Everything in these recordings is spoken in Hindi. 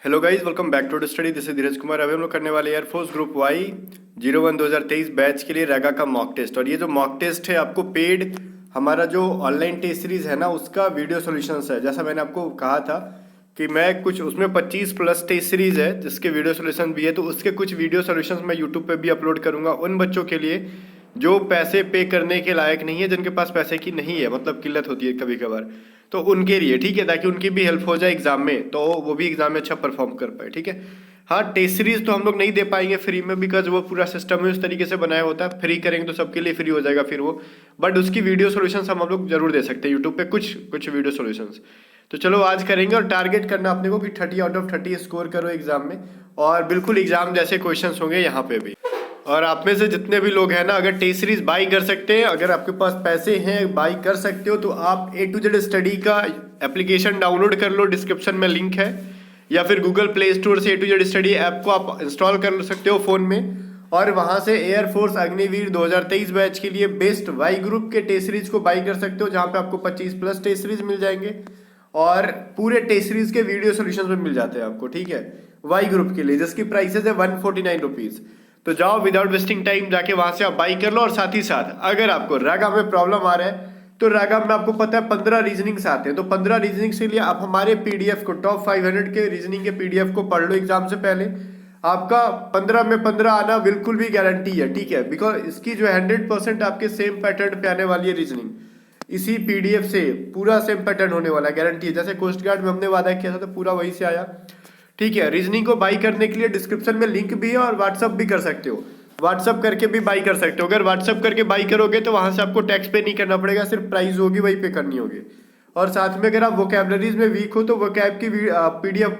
Hello guys, welcome back to study. This is Dheeraj Kumar. अभी हम लोग करने वाले एयरफोर्स ग्रुप वाई 01 2023 बैच के लिए रैगा का मॉक टेस्ट। और ये जो मॉक टेस्ट है आपको पेड हमारा जो ऑनलाइन टेस्ट सीरीज है ना उसका वीडियो सॉल्यूशंस है। जैसा मैंने आपको कहा था कि मैं कुछ उसमें 25 प्लस टेस्ट सीरीज है जिसके वीडियो सॉल्यूशन भी है, तो उसके कुछ वीडियो सॉल्यूशंस मैं यूट्यूब पे भी अपलोड करूंगा उन बच्चों के लिए जो पैसे पे करने के लायक नहीं है, जिनके पास पैसे की नहीं है, मतलब किल्लत होती है कभी कभार, तो उनके लिए, ठीक है, ताकि उनकी भी हेल्प हो जाए एग्जाम में, तो वो भी एग्जाम में अच्छा परफॉर्म कर पाए, ठीक है। हाँ, टेस्ट सीरीज तो हम लोग नहीं दे पाएंगे फ्री में, बिकॉज वो पूरा सिस्टम है उस तरीके से बनाया होता है। फ्री करेंगे तो सबके लिए फ्री हो जाएगा फिर वो, बट उसकी वीडियो सॉल्यूशंस हम लोग जरूर दे सकते हैं यूट्यूब पे, कुछ कुछ वीडियो सॉल्यूशंस। तो चलो आज करेंगे, और टारगेट करना अपने को कि 30 आउट ऑफ 30 स्कोर करो एग्जाम में, और बिल्कुल एग्जाम जैसे क्वेश्चंस होंगे यहाँ पे भी। और आप में से जितने भी लोग हैं ना, अगर टेस्ट सीरीज बाई कर सकते हैं, अगर आपके पास पैसे हैं बाई कर सकते हो, तो आप A to Z स्टडी का एप्लीकेशन डाउनलोड कर लो, डिस्क्रिप्शन में लिंक है, या फिर गूगल प्ले स्टोर से A to Z study app को आप इंस्टॉल कर सकते हो फ़ोन में, और वहाँ से एयरफोर्स अग्निवीर 2023 बैच के लिए बेस्ट वाई ग्रुप के टेस्ट सीरीज को बाई कर सकते हो, जहाँ पे आपको 25 प्लस टेस्ट सीरीज मिल जाएंगे, और पूरे टेस्ट सीरीज के वीडियो सोल्यूशन में मिल जाते हैं आपको, ठीक है, वाई ग्रुप के लिए, जिसकी प्राइसेस है 149 रुपीज़। तो जाओ विदाउट वेस्टिंग टाइम, जाके वहां से आप बाई कर लो। और साथ ही साथ अगर आपको रैगा में प्रॉब्लम आ रहा है, तो रैगा में आपको पता है 15 रीजनिंग्स आते हैं, तो 15 रीजनिंग्स के लिए आप हमारे पीडीएफ को, टॉप 500 के रीजनिंग के पीडीएफ को पढ़ लो एग्जाम से पहले। आपका 15 में 15 आना बिल्कुल भी गारंटी है, ठीक है, बिकॉज इसकी जो 100% आपके सेम पैटर्न पे आने वाली है रीजनिंग, इसी पीडीएफ से पूरा सेम पैटर्न होने वाला है, गारंटी है। जैसे कोस्ट गार्ड में हमने वादा किया था तो पूरा वही से आया, ठीक है। रीजनिंग को बाई करने के लिए डिस्क्रिप्शन में लिंक भी है, और व्हाट्सअप भी कर सकते हो, व्हाट्सअप करके भी बाई कर सकते हो। अगर व्हाट्सअप करके बाई करोगे तो वहां से आपको टैक्स पे नहीं करना पड़ेगा, सिर्फ प्राइस होगी वही पे करनी होगी। और साथ में अगर आप वोकैबलरीज में वीक हो तो वोकैब की पीडीएफ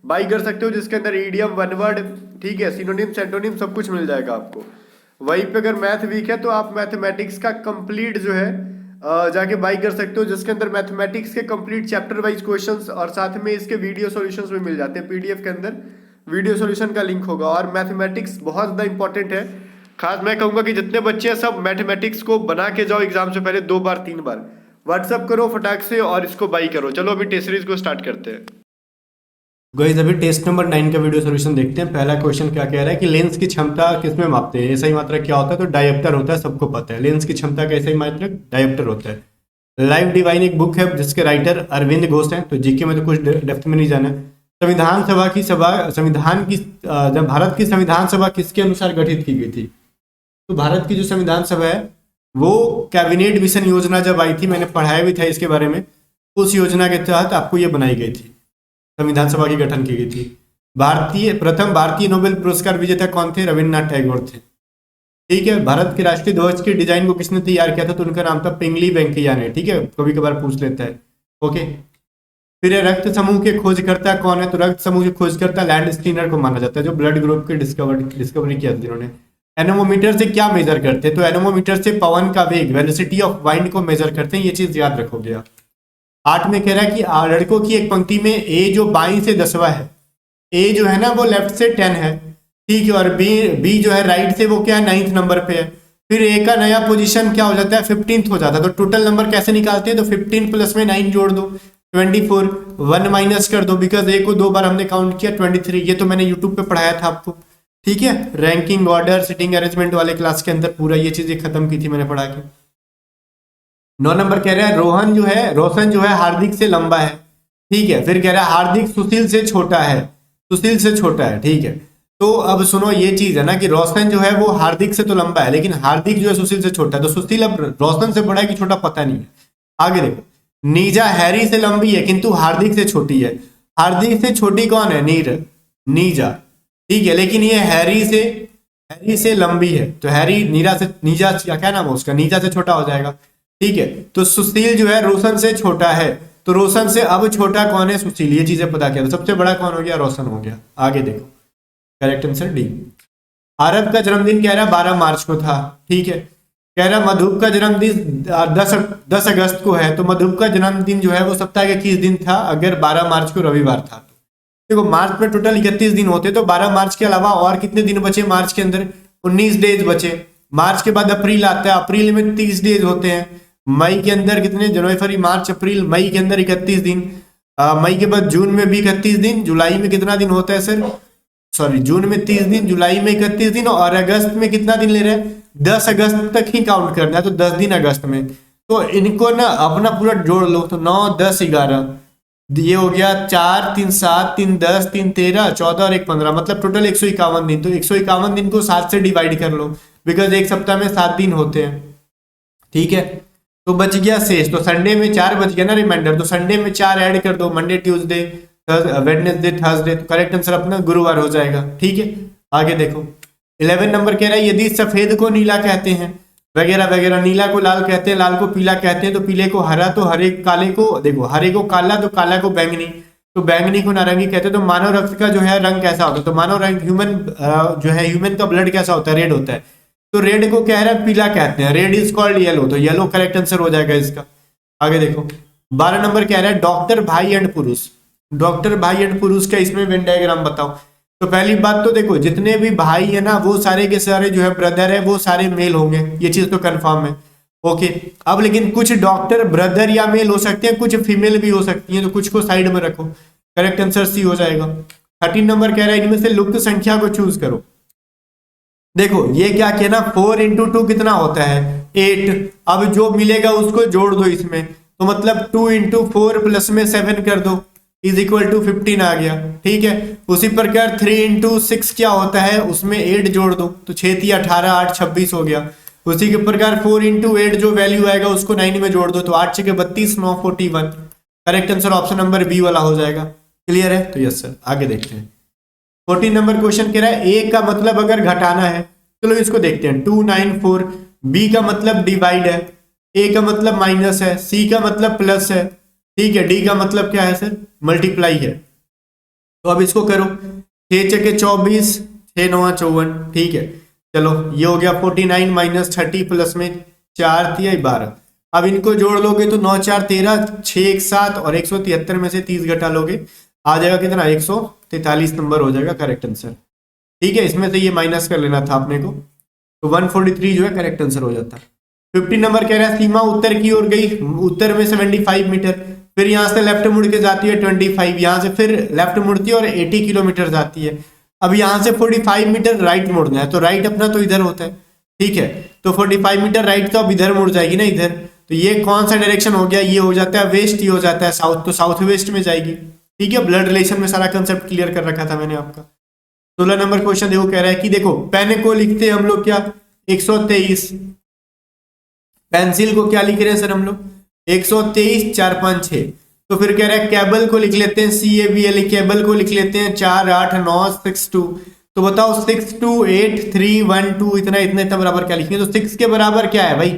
बाई कर सकते हो, जिसके अंदर ईडियम, वन वर्ड, ठीक है, सिनोनिम, सेंटोनिम सब कुछ मिल जाएगा आपको। वहीं पे अगर मैथ वीक है तो आप मैथमेटिक्स का कंप्लीट जो है जाके बाई कर सकते हो, जिसके अंदर मैथमेटिक्स के कंप्लीट चैप्टर वाइज क्वेश्चंस, और साथ में इसके वीडियो सॉल्यूशंस भी मिल जाते हैं। पीडीएफ के अंदर वीडियो सॉल्यूशन का लिंक होगा। और मैथमेटिक्स बहुत ज़्यादा इंपॉर्टेंट है, खास मैं कहूँगा कि जितने बच्चे हैं सब मैथमेटिक्स को बना के जाओ एग्जाम से पहले 2 बार 3 बार, व्हाट्सअप करो फटाक से और इसको बाई करो। चलो अभी टेस्ट सीरीज को स्टार्ट करते हैं। गाइस अभी टेस्ट नंबर 9 का वीडियो सॉल्यूशन देखते हैं। पहला क्वेश्चन क्या कह रहा है कि लेंस की क्षमता किसमें मापते हैं? SI मात्रक क्या होता है? तो डायोप्टर होता है, सबको पता है। लेंस की क्षमता का SI मात्रक डायोप्टर होता है। लाइफ डिवाइन एक बुक है जिसके राइटर अरविंद घोष हैं, तो जीके में तो कुछ डेप्थ में नहीं जाना है। संविधान की जब भारत की संविधान सभा किसके अनुसार गठित की गई थी? तो भारत की जो संविधान सभा है वो कैबिनेट मिशन योजना जब आई थी, मैंने पढ़ाया भी था इसके बारे में, उस योजना के तहत आपको ये बनाई गई थी, संविधान सभा की गठन की गई थी। प्रथम भारतीय नोबेल पुरस्कार विजेता कौन थे? रविन्द्रनाथ टैगोर थे, ठीक है। भारत के राष्ट्रीय ध्वज के डिजाइन को किसने तैयार किया था? तो उनका नाम था पिंगली वेंकैया ने, ठीक है, कभी कभार पूछ लेता है, ओके। फिर रक्त समूह के खोजकर्ता कौन है? तो रक्त समूह के खोजकर्ता लैंड स्टीनर को माना जाता है, जो ब्लड ग्रुप के डिस्कवरी किया था जिन्होंने। एनोमोमीटर से क्या मेजर करते हैं? तो एनोमोमीटर से पवन का वेग, वेलोसिटी ऑफ वाइंड को मेजर करते हैं, ये चीज याद रखोगे आप। 8 में कह रहा है कि लड़कों की एक पंक्ति में ए जो बाईं से 10वां है, ए जो है ना वो लेफ्ट से 10 है, ठीक है, और बी जो है राइट से वो क्या है 9th नंबर पे है। फिर ए का नया पोजीशन क्या हो जाता है? 15th हो जाता है। तो टोटल नंबर कैसे निकालते हैं? तो 15 प्लस में 9 जोड़ दो, 24, 1 माइनस कर दो, बिकॉज ए को 2 बार हमने काउंट किया, 23। ये तो मैंने यूट्यूब पे पढ़ाया था आपको, ठीक है, रैंकिंग ऑर्डर सिटिंग अरेंजमेंट वाले क्लास के अंदर पूरा ये चीजें खत्म की थी मैंने पढ़ा के। 9 नंबर कह रहा है रोशन जो है हार्दिक से लंबा है, ठीक है। फिर कह रहा है हार्दिक सुशील से छोटा है, सुशील से छोटा है, ठीक है। तो अब सुनो, ये चीज है ना कि रोशन जो है वो हार्दिक से तो लंबा है, लेकिन हार्दिक जो है सुशील से छोटा है, तो सुशील अब रोशन से बड़ा है कि छोटा पता नहीं है। आगे देखो, नीजा हैरी से लंबी है किंतु हार्दिक से छोटी है। हार्दिक से छोटी कौन है? नीजा, ठीक है, लेकिन ये हैरी से लंबी है, तो हैरी नीजा क्या नाम है उसका, नीजा से छोटा हो जाएगा, ठीक है। तो सुशील जो है रोशन से छोटा है, तो रोशन से अब छोटा कौन है? सुशील। ये चीजें पता किया, तो सबसे बड़ा कौन हो गया? रोशन हो गया। आगे देखो, करेक्ट आंसर डी। आरब का जन्मदिन कह रहा 12 मार्च को था, ठीक है। कह रहा मधुप का जन्मदिन 10 अगस्त को है, तो मधुप का जन्मदिन जो है वो सप्ताह के किस दिन था अगर 12 मार्च को रविवार था? देखो मार्च में टोटल 31 दिन होते, तो 12 मार्च के अलावा और कितने दिन बचे मार्च के अंदर? 19 डेज बचे। मार्च के बाद अप्रैल आता है, अप्रैल में 30 डेज होते हैं। मई के अंदर कितने? जनवरी, फरवरी, मार्च, अप्रैल, मई के अंदर 31 दिन। मई के बाद जून में भी 31 दिन, जुलाई में कितना दिन होता है सर, सॉरी जून में 30 दिन, जुलाई में 31 दिन, और अगस्त में कितना दिन ले रहे हैं, 10 अगस्त तक ही काउंट करना है, तो 10 दिन अगस्त में। तो इनको ना अपना पूरा जोड़ लो, तो 9 10 11, ये हो गया 4 3 7 3 10 3 13 14 और 1 15, मतलब टोटल 151 दिन। तो 151 दिन को 7 से डिवाइड कर लो, बिकॉज एक सप्ताह में 7 दिन होते हैं, ठीक है। तो बच गया शेष, तो संडे में 4 बच गया ना रिमाइंडर, तो संडे में 4 ऐड कर दो, मंडे ट्यूसडे वेडनेसडे थर्सडे, तो करेक्ट आंसर अपना गुरुवार हो जाएगा, ठीक है। आगे देखो 11 नंबर कह रहा है यदि सफेद को नीला कहते हैं वगैरह वगैरह, नीला को लाल कहते हैं, लाल को पीला कहते हैं, तो पीले को हरा, तो हरे काले को, देखो हरे को काला, तो काला को बैंगनी, तो बैंगनी को नारंगी कहते हैं। तो मानव रक्त का जो है रंग कैसा होता है, तो मानव रंग ह्यूमन जो है ह्यूमन का ब्लड कैसा होता है, रेड होता है, तो रेड को कह रहा है पीला कहते हैं, रेड इज कॉल्ड येलो, तो येलो करेक्ट आंसर हो जाएगा इसका। आगे देखो 12 नंबर कह रहा है डॉक्टर भाई एंड पुरुष, डॉक्टर भाई एंड पुरुष का इसमें वेन डायग्राम बताओ। तो पहली बात तो देखो जितने भी भाई है ना वो सारे के सारे जो है ब्रदर है वो सारे मेल होंगे, ये चीज तो कंफर्म है, ओके। अब लेकिन कुछ डॉक्टर ब्रदर या मेल हो सकते हैं, कुछ फीमेल भी हो सकती हैं, तो कुछ को साइड में रखो, करेक्ट आंसर सी हो जाएगा। 13 नंबर कह रहा है इनमें से लुप्त संख्या को चूज करो। देखो ये क्या किया ना, 4 इंटू 2 कितना होता है 8, अब जो मिलेगा उसको जोड़ दो इसमें, तो मतलब 2 इंटू 4 प्लस में 7 कर दो इज इक्वल टू 15 आ गया, ठीक है। उसी प्रकार 3 इंटू 6 क्या होता है, उसमें 8 जोड़ दो, तो 6 3 18 8 26 हो गया। उसी के प्रकार 4 इंटू 8 जो वैल्यू आएगा उसको 9 में जोड़ दो, तो 8 6 32 9 41, correct answer option number B वाला हो जाएगा। क्लियर है, तो यस सर। आगे देखते हैं 14 नंबर क्वेश्चन कह रहा है ए का मतलब अगर घटाना है, चलो इसको देखते हैं 2 9 4, बी का मतलब डिवाइड है, ए का मतलब माइनस है, सी का मतलब प्लस है, ठीक है, डी का मतलब क्या है सर, मल्टीप्लाई है। तो अब इसको करो, 6 6 24 6 9 54, ठीक है। चलो ये हो गया 49 माइनस 30 प्लस में 4 3 12, अब इनको जोड़ लोगे तो 9 4 13, 6 1 7 और 173 में से 30 घटा लोगे, आ जाएगा कितना 143 नंबर हो जाएगा करेक्ट आंसर, ठीक है। इसमें से ये माइनस कर लेना था आपने को, तो 143 जो है करेक्ट आंसर हो जाता है। 50 नंबर कह रहा है सीमा उत्तर की ओर गई, उत्तर में 75 मीटर, फिर यहाँ से लेफ्ट मुड़ के जाती है 25, यहाँ से फिर लेफ्ट मुड़ती है और 80 किलोमीटर जाती है। अब यहाँ से 45 मीटर राइट मुड़ना है, तो राइट अपना तो इधर होता है, ठीक है। तो 45 मीटर राइट तो अब इधर मुड़ जाएगी ना इधर, तो ये कौन सा डायरेक्शन हो गया, ये हो जाता है वेस्ट, ये हो जाता है साउथ, तो साउथ वेस्ट में जाएगी, ठीक है। ब्लड रिलेशन में सारा कंसेप्ट क्लियर कर रखा था मैंने आपका। 16 नंबर क्वेश्चन देखो कह रहा है कि देखो पेन को लिखते हैं हम लोग क्या 123, पेंसिल को क्या लिख रहे हैं सर हम लोग 123 4 5 6, तो फिर कह रहा है केबल को लिख लेते हैं CABL, केबल को लिख लेते हैं 4 8 9 6 2, तो बताओ 6 2 8 3 1 2 इतना इतना इतना बराबर क्या लिखेंगे, तो 6 के बराबर क्या है भाई,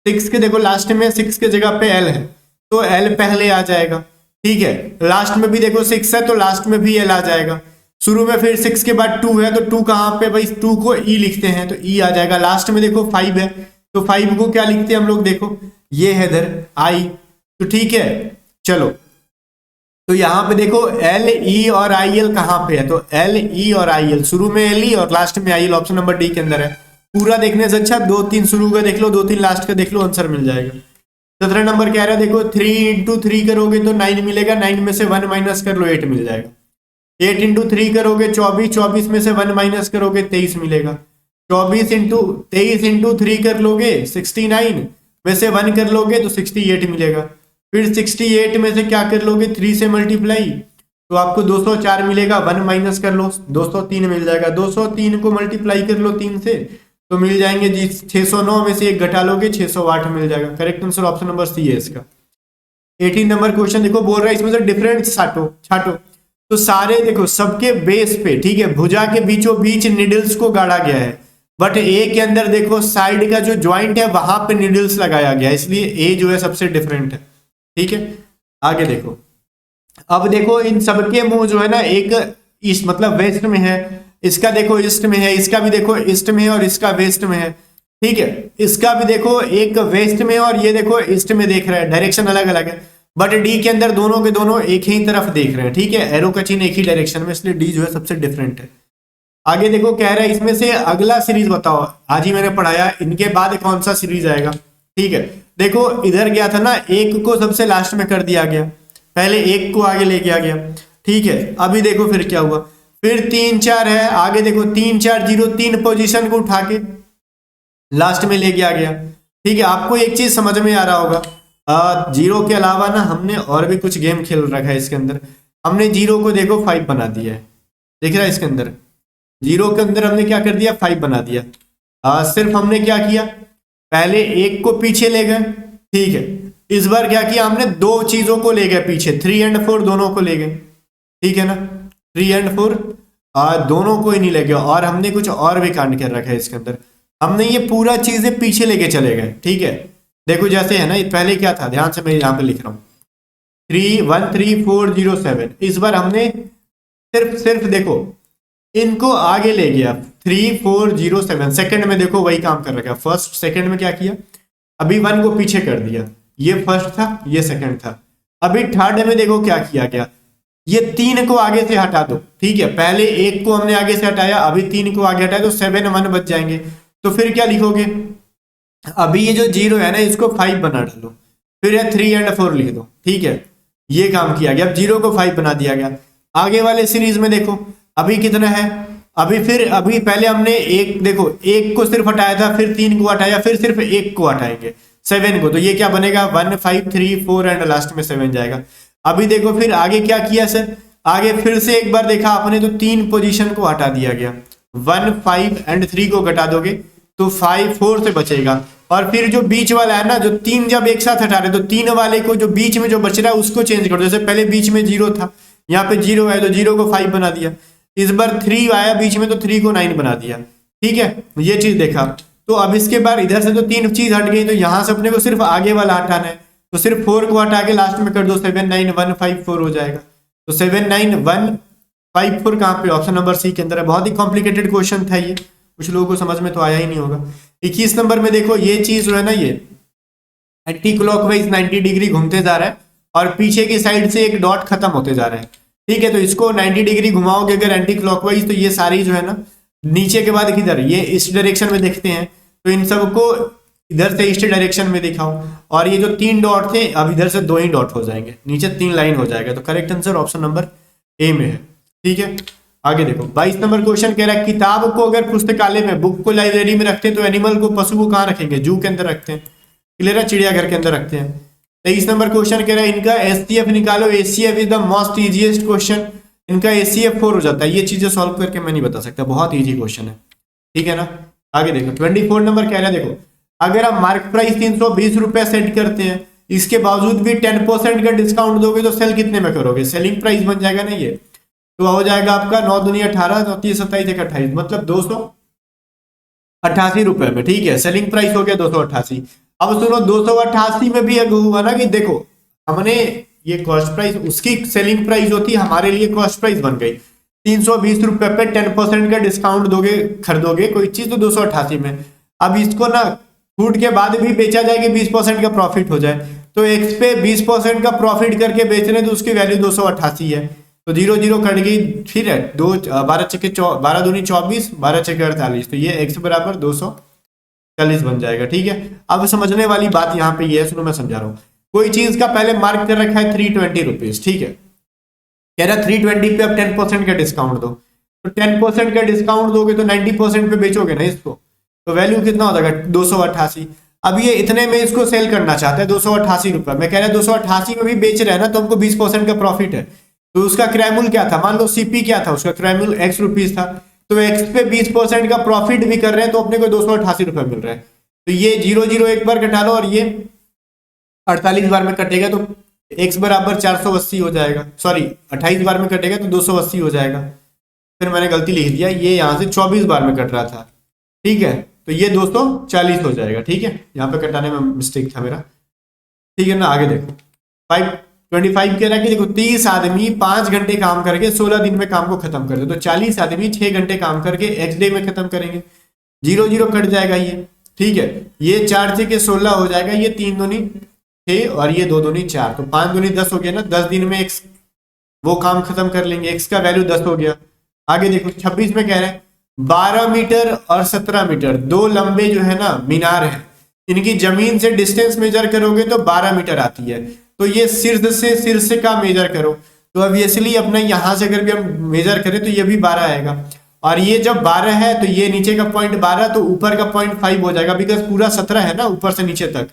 6 के देखो लास्ट में 6 के जगह पे L है, तो L पहले आ जाएगा, ठीक है। लास्ट में भी देखो 6 है, तो लास्ट में भी L आ जाएगा। शुरू में फिर 6 के बाद 2 है, तो 2 कहाँ पे भाई, 2 को E लिखते हैं, तो E आ जाएगा। लास्ट में देखो 5 है, तो 5 को क्या लिखते हैं हम लोग, देखो ये है इधर I, तो ठीक है। चलो तो यहाँ पे देखो L E और IL कहाँ पे है, तो L E और IL, शुरू में L E और लास्ट में IL, ऑप्शन नंबर डी के अंदर है। पूरा देखने से अच्छा 2-3 शुरू का देख लो, 2-3 लास्ट का देख लो, आंसर मिल जाएगा। 17 नंबर कह रहा है देखो 3 इंटू 3 करोगे तो 9 मिलेगा, 9 में से 1 माइनस कर लो 8 मिल जाएगा। 8 इंटू 3 करोगे 24, 24 में से 1 माइनस करोगे 23 मिलेगा। 23 इंटू 3 कर लोगे 69 में से 1 कर लोगे तो 68 मिलेगा। फिर 68 में से क्या कर लोगे 3 से मल्टीप्लाई, तो आपको 204 मिलेगा, 1 माइनस कर लो 203 मिल जाएगा। 203 को मल्टीप्लाई कर लो 3 से, तो मिल जाएंगे जी 609 में से 1 घटा लोगे 608 मिल जाएगा। Correct answer option number C है इसका। 18 नंबर क्वेश्चन देखो बोल रहा है इसमें से डिफरेंट छाटो, तो सारे देखो सबके बेस पे, ठीक है, भुजा के बीचों बीच निडल्स को गाड़ा गया है, बट ए के अंदर देखो साइड का जो ज्वाइंट है वहां पे निडल्स लगाया गया है, इसलिए ए जो है सबसे डिफरेंट है, ठीक है। आगे देखो, अब देखो इन सबके मुंह जो है ना एक ईस्ट मतलब वेस्ट में है, इसका देखो ईस्ट में है, इसका भी देखो ईस्ट में है और इसका वेस्ट में है, ठीक है। इसका भी देखो एक वेस्ट में और ये देखो ईस्ट में देख रहा है, डायरेक्शन अलग अलग है, बट डी के अंदर दोनों के दोनों एक ही तरफ देख रहे हैं, ठीक है, एरो का चिन्ह एक ही डायरेक्शन में, इसलिए डी जो है सबसे डिफरेंट है। आगे देखो कह रहा है इसमें से अगला सीरीज बताओ, आज ही मैंने पढ़ाया, इनके बाद कौन सा सीरीज आएगा, ठीक है। देखो इधर गया था ना, एक को सबसे लास्ट में कर दिया गया, पहले 1 को आगे लेके आ गया, ठीक है। अभी देखो फिर क्या हुआ, फिर 3 4 है, आगे देखो 3 4 0, 3 पोजीशन को उठा के लास्ट में लेके आ गया, ठीक है। आपको एक चीज समझ में आ रहा होगा, जीरो के अलावा ना हमने और भी कुछ गेम खेल रखा है इसके अंदर। हमने जीरो को देखो 5 बना दिया है, दिख रहा है इसके अंदर, जीरो के अंदर हमने क्या कर दिया, 5 बना दिया। सिर्फ हमने क्या किया, पहले 1 को पीछे ले गए, ठीक है। इस बार क्या किया हमने, 2 चीजों को ले गए पीछे, 3 एंड 4 दोनों को ले गए, ठीक है ना। 3 एंड 4 दोनों को ही नहीं ले गए, और हमने कुछ और भी कांड कर रखा है इसके अंदर। हमने ये पूरा चीजें पीछे लेके चले गए, ठीक है। देखो जैसे है ना, पहले क्या था, ध्यान से मैं यहाँ पे लिख रहा हूँ 313407। इस बार हमने सिर्फ देखो इनको आगे ले गया 3407। सेकंड में देखो वही काम कर रखा है, फर्स्ट सेकंड में क्या किया, अभी 1 को पीछे कर दिया, ये फर्स्ट था ये सेकंड था। अभी थर्ड में देखो क्या किया गया, ये 3 को आगे से हटा दो, ठीक है। पहले 1 को हमने आगे से हटाया, अभी 3 को आगे हटाया, तो 7 1 बच जाएंगे। तो फिर क्या लिखोगे, अभी ये जो 0 है ना इसको 5 बना डालो, फिर 3 एंड 4 लिख दो, ठीक है। ये काम किया गया, अब 0 को 5 बना दिया गया। आगे वाले सीरीज में देखो अभी कितना है, अभी पहले हमने एक देखो 1 को सिर्फ हटाया था, फिर 3 को हटाया, फिर सिर्फ 1 को हटाएंगे 7 को, तो ये क्या बनेगा 1 5 3 4 एंड लास्ट में 7 जाएगा। अभी देखो फिर आगे क्या किया सर, आगे फिर से एक बार देखा आपने तो 3 पोजीशन को हटा दिया गया, 1 5 एंड 3 को घटा दोगे तो 5 4 से बचेगा। और फिर जो बीच वाला है ना, जो 3 जब एक साथ हटा रहे तो 3 वाले को जो बीच में जो बच रहा है उसको चेंज कर दो। जैसे पहले बीच में 0 था, यहाँ पे 0 है तो 0 को 5 बना दिया। इस बार 3 आया बीच में तो 3 को 9 बना दिया, ठीक है। ये चीज देखा। तो अब इसके बाद इधर से तो 3 चीज हट गई, तो यहां से अपने को सिर्फ आगे वाला हटाना है, तो सिर्फ 4 को हटा के लास्ट में कर दो 7 9 1 5 4 हो जाएगा। तो 7 9 1 5 4 कहाँ पे, ऑप्शन नंबर सी के अंदर है। बहुत ही कॉम्प्लिकेटेड क्वेश्चन था ये, कुछ लोगों को समझ में तो आया ही नहीं होगा। 21 नंबर में देखो ये चीज जो है ना, ये एंटी क्लॉकवाइज 90 डिग्री घूमते जा रहा है और पीछे की साइड से एक डॉट खत्म होते जा रहा है, ठीक है। तो इसको 90 डिग्री घुमाओगे अगर एंटी क्लॉकवाइज, तो ये सारी जो है ना नीचे के बाद किधर, ये इस डायरेक्शन में देखते हैं, तो इन सबको इधर से ईस्ट डायरेक्शन में दिखाओ। और ये जो 3 डॉट थे अब इधर से 2 ही डॉट हो जाएंगे, नीचे 3 लाइन हो जाएगा। तो correct answer option number A में है, ठीक है। आगे देखो 22 नंबर क्वेश्चन कह रहा है, किताब को अगर पुस्तकालय में, बुक को लाइब्रेरी में रखते हैं तो एनिमल को, पशु को कहाँ रखेंगे, जू के अंदर रखते हैं, क्लियर है, चिड़ियाघर के अंदर रखते हैं। 23 नंबर क्वेश्चन कह रहा है, इनका एचसीएफ निकालो, HCF is the most easiest question. इनका एचसीएफ 4 हो जाता है। ये चीजें सॉल्व करके मैं नहीं बता सकता, बहुत इजी क्वेश्चन है, ठीक है ना। आगे देखो 24 नंबर कह रहा है, देखो अगर आप मार्क प्राइस 320 रुपए सेट करते हैं, इसके बावजूद भी 10% का डिस्काउंट दोगे तो सेल कितने में करोगे, सेलिंग प्राइस बन जाएगा ना ये, तो हो जाएगा आपका 9 दूनी 18, 30 27 1 28, मतलब 288 रुपए में, ठीक है। सेलिंग प्राइस हो गया 288। अब सुनो 288 में भी अगर हुआ ना कि देखो हमने ये कॉस्ट प्राइस, उसकी सेलिंग प्राइस होती, हमारे लिए कॉस्ट प्राइस बन गई 320 रुपए पे 10% का डिस्काउंट दोगे, खरीदोगे कोई चीज तो 288 में। अब इसको ना छूट के बाद भी बेचा जाए कि 20% का प्रॉफिट हो जाए, तो एक्स पे 20% का प्रॉफिट करके बेच रहे तो उसकी वैल्यू 288 है, तो 0 0 कट गई, फिर है 12 चक्के 12 दूनी 24, 12 चक्के 48, तो ये एक्स बराबर 240 बन जाएगा, ठीक है। अब समझने वाली बात यहाँ पे ये है, सुनो मैं समझा रहा हूँ। कोई चीज का पहले मार्क कर रखा है 320 रुपीज, ठीक है, कह रहा 320 पे अब 10% का डिस्काउंट दो, तो 10% का डिस्काउंट दोगे तो 90% पे बेचोगे ना इसको, तो वैल्यू कितना हो जाएगा 288। अब ये इतने में इसको सेल करना चाहता है 288 रुपए में, कह रहा है 288 में भी बेच रहा है ना, तो हमको 20% का प्रॉफिट है। तो उसका क्रैमुल क्या था, मान लो सीपी क्या था, उसका क्रैमुल एक्स रुपीज था, तो एक्स पे 20% का प्रॉफिट भी कर रहे हैं तो अपने को 288 रुपए मिल रहा है। तो ये 0 0 एक बार घटा लो और ये 48 बार में कटेगा तो एक्स बराबर 480 हो जाएगा, सॉरी 28 बार में कटेगा तो 280 हो जाएगा। फिर मैंने गलती लिख दिया, ये यहाँ से 24 बार में कट रहा था, ठीक है, तो ये 240 हो जाएगा, ठीक है। यहाँ पे कटाने में मिस्टेक था मेरा, ठीक है ना। आगे देखो 525 कह रहा है कि देखो 30 आदमी 5 घंटे काम करके 16 दिन में काम को खत्म कर दे, तो 40 आदमी 6 घंटे काम करके एक्स डे में खत्म करेंगे। 0 0 कट जाएगा ये, ठीक है। ये 4 से के 16 हो जाएगा, ये 3 दूनी 6 और ये 2 दूनी 4, तो 5 दूनी 10 हो गया ना, 10 दिन में एक्स वो काम खत्म कर लेंगे, एक्स का वैल्यू 10 हो गया। आगे देखो 26 में कह रहे हैं 12 मीटर और 17 मीटर 2 लंबे जो है ना मीनार है, इनकी जमीन से डिस्टेंस मेजर करोगे तो 12 मीटर आती है। तो ये शीर्ष से शीर्ष का मेजर करो तो ऑब्वियसली अपना यहाँ से अगर भी हम मेजर करें तो ये भी 12 आएगा। और ये जब 12 है तो ये नीचे का पॉइंट 12 तो ऊपर का पॉइंट 5 हो जाएगा, बिकॉज पूरा 17 है ना ऊपर से नीचे तक।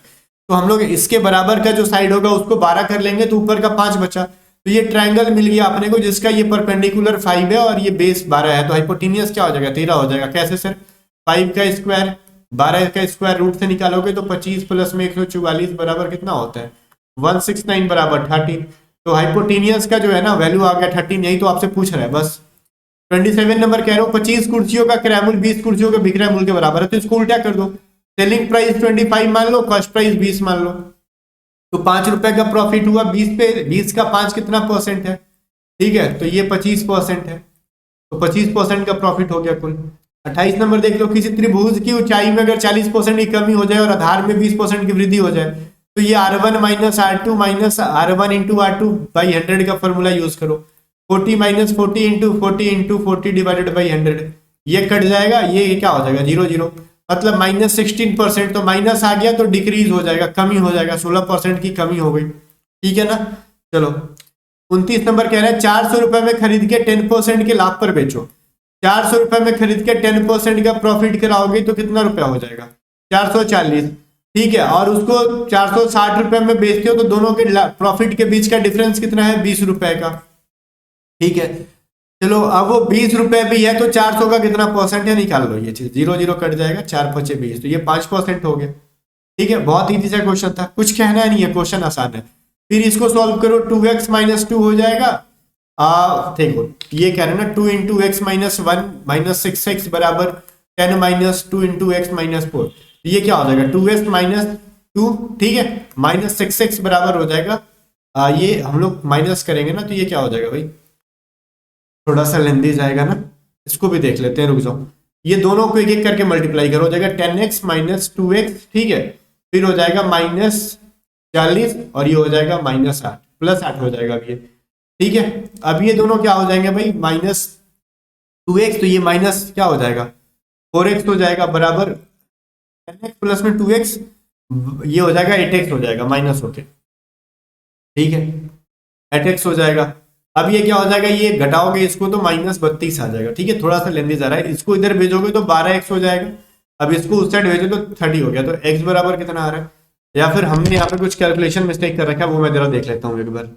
तो हम लोग इसके बराबर का जो साइड होगा उसको 12 कर लेंगे तो ऊपर का 5 बचा। तो ये ट्रायंगल मिल गया अपने को जिसका ये परपेंडिकुलर 5 है और ये बेस 12 है। तो हाइपोटेनियस क्या हो जाएगा 13 हो जाएगा। कैसे सर? 5 का स्क्वायर 12 का स्क्वायर रूट से निकालोगे तो 25 प्लस में 144 बराबर कितना होता है 169 बराबर 13। तो हाइपोटेनियस का जो है ना वैल्यू आ गया 13। यही तो आपसे पूछ रहा है बस। 27 नंबर कह रहा हूँ 25 कुर्सियों का क्रय मूल्य 20 कुर्सियों के बिक्रय मूल्य के बराबर है। तो इसको उल्टा कर दो, सेलिंग प्राइस 25 मान लो, कॉस्ट प्राइस 20 मान लो। तो 5 रुपए का प्रॉफिट हुआ 20 पे, 20 का 5 कितना परसेंट है? ठीक है, तो ये 25% है। तो 25% का प्रॉफिट हो गया कुल। 28 नंबर देख लो, किसी त्रिभुज की ऊंचाई में अगर 40% की कमी हो जाए और आधार में 20% की वृद्धि हो जाए तो ये R1 minus R2 minus R1 into R2 by 100 का फॉर्मूला यूज करो। 40 minus 40 into 40 into 40 divided by 100, ये कट जाएगा, ये क्या हो जाएगा 0 0, मतलब माइनस 16%। तो माइनस आ गया तो डिक्रीज हो जाएगा, कमी हो जाएगा, 16% की कमी हो गई। ठीक है ना। चलो 29 नंबर कह रहा है 400 रुपए में खरीद के 10% के लाभ पर बेचो। 400 रुपए में खरीद के 10% का प्रॉफिट कराओगे तो कितना रुपया हो जाएगा 440। ठीक है, और उसको 460 रुपए में बेचते हो तो दोनों के प्रॉफिट के बीच का डिफरेंस कितना है 20 रुपए का। ठीक है, चलो अब वो 20 रुपए भी है तो 400 का कितना परसेंट है निकाल लो। ये चीज 0 0 कट जाएगा, 4 5 20, तो ये 5% हो गया। ठीक है, बहुत इजी सा क्वेश्चन था, कुछ कहना नहीं है, क्वेश्चन आसान है। फिर इसको सॉल्व करो, 2x माइनस 2 हो जाएगा। देखो ये कह रहे हैं ना 2 into x minus 1 minus 6x बराबर 10 माइनस 2 इंटू एक्स माइनस 4। ये क्या हो जाएगा 2x माइनस 2, ठीक है, माइनस 6x बराबर हो जाएगा। ये हम लोग माइनस करेंगे ना तो ये क्या हो जाएगा भाई, थोड़ा सा लेंदी जाएगा ना, इसको भी देख लेते हैं, रुक जाओ। ये दोनों को एक एक करके मल्टीप्लाई करो, हो जाएगा 10x माइनस 2x। ठीक है, फिर हो जाएगा माइनस 40 और ये हो जाएगा माइनस 8 प्लस 8 हो जाएगा अब ये। ठीक है, अब ये दोनों क्या हो जाएंगे भाई माइनस 2x, तो ये माइनस क्या हो जाएगा 4x हो जाएगा बराबर 10x प्लस में 2x, ये हो जाएगा 8x हो जाएगा माइनस होके। ठीक है, 8x हो जाएगा। अब ये क्या हो जाएगा, ये घटाओगे इसको तो माइनस 32 आ जाएगा। ठीक है, थोड़ा सा लेंदी जा रहा है, इसको इधर भेजोगे तो 12x हो जाएगा। अब इसको उस साइड भेजो तो 30 हो गया। तो x बराबर कितना आ रहा है, या फिर हमने यहाँ पे कुछ कैलकुलेशन मिस्टेक कर रखा है, वो मैं जरा देख लेता हूँ एक बार।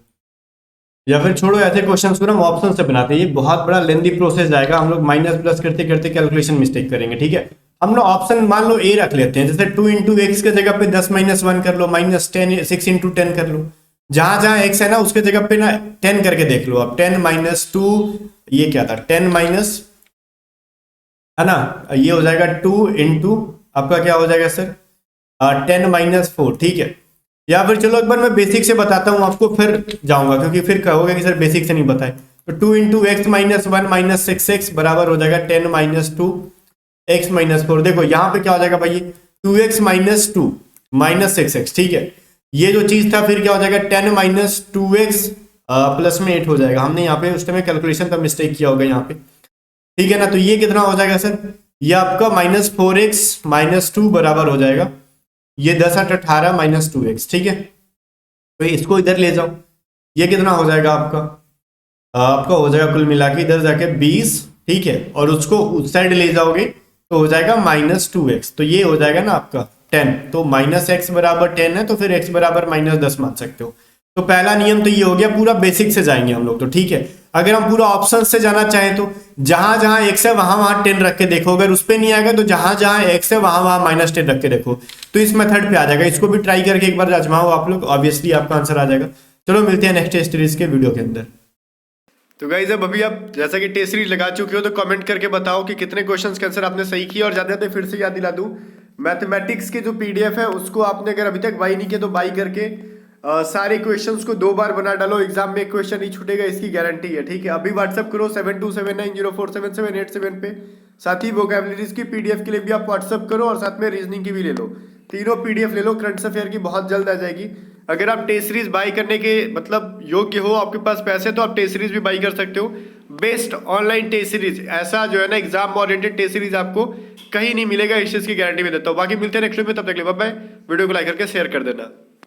या फिर छोड़ो, ऐसे क्वेश्चन को ना हम ऑप्शन से बनाते हैं, ये बहुत बड़ा लेंदी प्रोसेस जाएगा, हम लोग माइनस प्लस करते करते कैलकुलेशन मिस्टेक करेंगे। ठीक है, हम लोग ऑप्शन मान लो ए रख लेते हैं, जैसे 2 इंटू एक्स के जगह पे 10 माइनस 1 कर लो, माइनस 10 6 इंटू 10 कर लो। जहां जहां एक्स है ना उसके जगह पे ना 10 करके देख लो। अब 10 माइनस 2, ये क्या था 10 माइनस, है ना, ये हो जाएगा 2 इंटू आपका क्या हो जाएगा सर 10 माइनस 4। ठीक है, या फिर चलो एक बार मैं बेसिक से बताता हूँ आपको, फिर जाऊंगा, क्योंकि फिर कहोगे कि सर बेसिक से नहीं बताए। तो 2 into x minus 1 minus 6x बराबर हो जाएगा 10 माइनस 2 एक्स माइनस 4। देखो यहाँ पे क्या हो जाएगा भाई 2x माइनस 2 माइनस 6x। ठीक है, ये जो चीज था फिर क्या हो जाएगा 10 माइनस 2x प्लस में 8 हो जाएगा। हमने यहाँ पे उस टाइम कैलकुलेशन का मिस्टेक किया होगा यहाँ पे। ठीक है ना, तो ये कितना हो जाएगा सर, ये आपका माइनस 4x माइनस 2 बराबर हो जाएगा, ये 10 8 18 माइनस 2x। ठीक है, तो इसको इधर ले जाओ, ये कितना हो जाएगा आपका हो जाएगा कुल मिला के इधर जाके 20। ठीक है, और उसको उस साइड ले जाओगे तो हो जाएगा माइनस 2x, तो ये हो जाएगा ना आपका 10। तो माइनस x बराबर 10 है तो फिर x बराबर माइनस 10 मान सकते हो। तो पहला नियम तो ये हो गया, पूरा बेसिक से जाएंगे हम लोग तो। ठीक है, अगर हम पूरा ऑप्शन से जाना चाहें तो जहां जहां x है वहां वहां 10 रख के देखो, अगर उस पर नहीं आएगा तो जहां जहां x है वहां वहां माइनस 10 रख के देखो, तो इस मेथड पे आ जाएगा। इसको भी ट्राई करके एक बार आजमाओ आप लोग, ऑब्वियसली आपका आंसर आ जाएगा। चलो मिलते हैं नेक्स्ट टेस्ट सीरीज के वीडियो के अंदर। तो गाइज अब अभी आप जैसा कि टेस्ट सीरीज लगा चुके हो तो कमेंट करके बताओ कि कितने क्वेश्चंस के आंसर आपने सही किए। और ज्यादा फिर से याद दिला दूं, मैथमेटिक्स के जो पीडीएफ है उसको आपने अगर अभी तक बाई नहीं किया तो बाई करके सारे क्वेश्चंस को 2 बार बना डालो, एग्जाम में एक क्वेश्चन नहीं छूटेगा, इसकी गारंटी है। ठीक है, अभी व्हाट्सअप करो 7279047787 पे। साथ ही वोकैबुलरीज की पीडीएफ के लिए भी आप व्हाट्सअप करो और साथ में रीजनिंग की भी ले लो। तीनों पीडीएफ ले लो, करंट अफेयर की बहुत जल्द आ जाएगी। अगर आप टेस्ट सीरीज बाई करने के मतलब योग्य हो, आपके पास पैसे, तो आप टेस्ट सीरीज भी बाई कर सकते हो। बेस्ट ऑनलाइन टेस्ट सीरीज, ऐसा जो है ना एग्जाम ओरिएंटेड टेस्ट सीरीज आपको कहीं नहीं मिलेगा, इस चीज की गारंटी में देता हूँ। बाकी मिलते हैं नेक्स्ट वीडियो में, तब तक के लिए बाय बाय। वीडियो को लाइक करके शेयर कर देना।